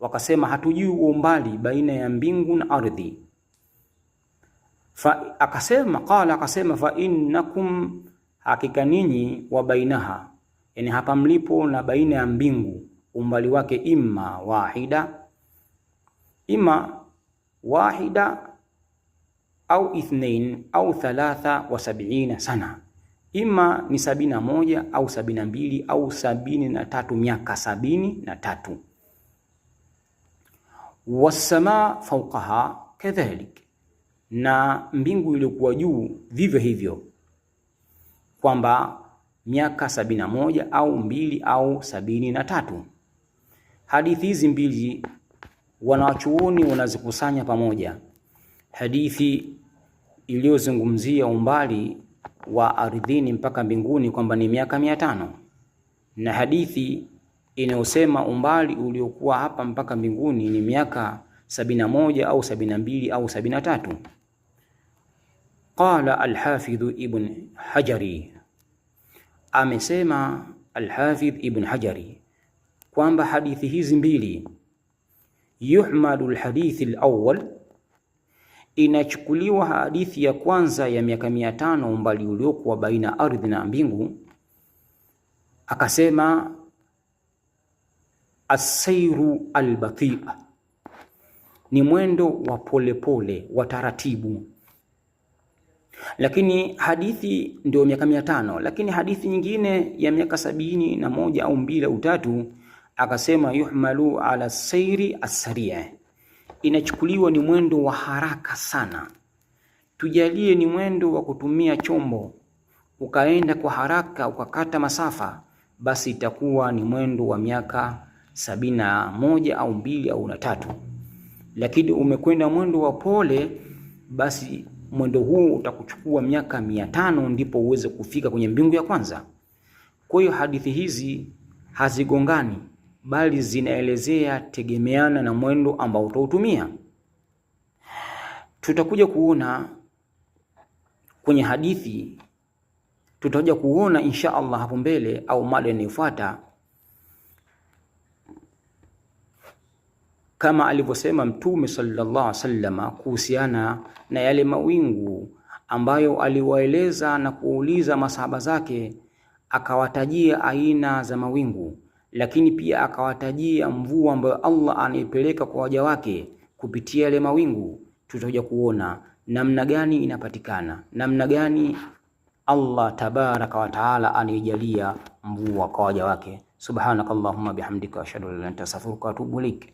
wakasema hatujui umbali baina ya mbingu na ardhi. Akasema fa innakum, hakika ninyi, wa bainaha, yani hapa mlipo na baina ya mbingu umbali wake imma wahida au ithnain au 73 sana, ima ni 71 au 72 au 73, miaka 73. Wassamaa fawqaha kadhalik, na mbingu iliyokuwa juu vivyo hivyo, kwamba miaka 71 au 2 au 73. Hadithi hizi mbili wanachuoni wanazikusanya pamoja, hadithi iliyozungumzia umbali wa ardhini mpaka mbinguni kwamba ni miaka 500, na hadithi inayosema umbali uliokuwa hapa mpaka mbinguni ni miaka 71 au 72 au 73. Qala al-Hafidh Ibn Hajari, amesema al-Hafidh Ibn Hajari kwamba hadithi hizi mbili, yuhmadu al-hadith al-awwal, inachukuliwa hadithi ya kwanza ya miaka 500 umbali uliokuwa baina ardhi na mbingu, akasema as-sayru al-bati', ni mwendo wa polepole wa taratibu. Lakini hadithi ndio miaka 500, lakini hadithi nyingine ya miaka 71 au 2 au 3 akasema yuhmalu ala sayri as-sari', inachukuliwa ni mwendo wa haraka sana. Tujalie ni mwendo wa kutumia chombo, ukaenda kwa haraka ukakata masafa, basi itakuwa ni mwendo wa miaka 71 au 2 au 3. Lakini umekwenda mwendo wa pole, basi mwendo huu utakuchukua miaka 500 ndipo uweze kufika kwenye mbingu ya kwanza. Kwa hiyo hadithi hizi hazigongani, bali zinaelezea tegemeana na mwendo ambao utautumia. Tutakuja kuona kwenye hadithi, tutakuja kuona insha Allah hapo mbele au mada inayofuata, kama alivyosema Mtume sallallahu alaihi wasallam kuhusiana na yale mawingu ambayo aliwaeleza na kuuliza masahaba zake, akawatajia aina za mawingu, lakini pia akawatajia mvua ambayo Allah anaipeleka kwa waja wake kupitia yale mawingu. Tutakuja kuona namna gani inapatikana, namna gani Allah tabaraka wa taala anijalia mvua kwa waja wake. Subhanakallahumma bihamdika ashhadu an la ilaha illa anta astaghfiruka wa atubu ilaik.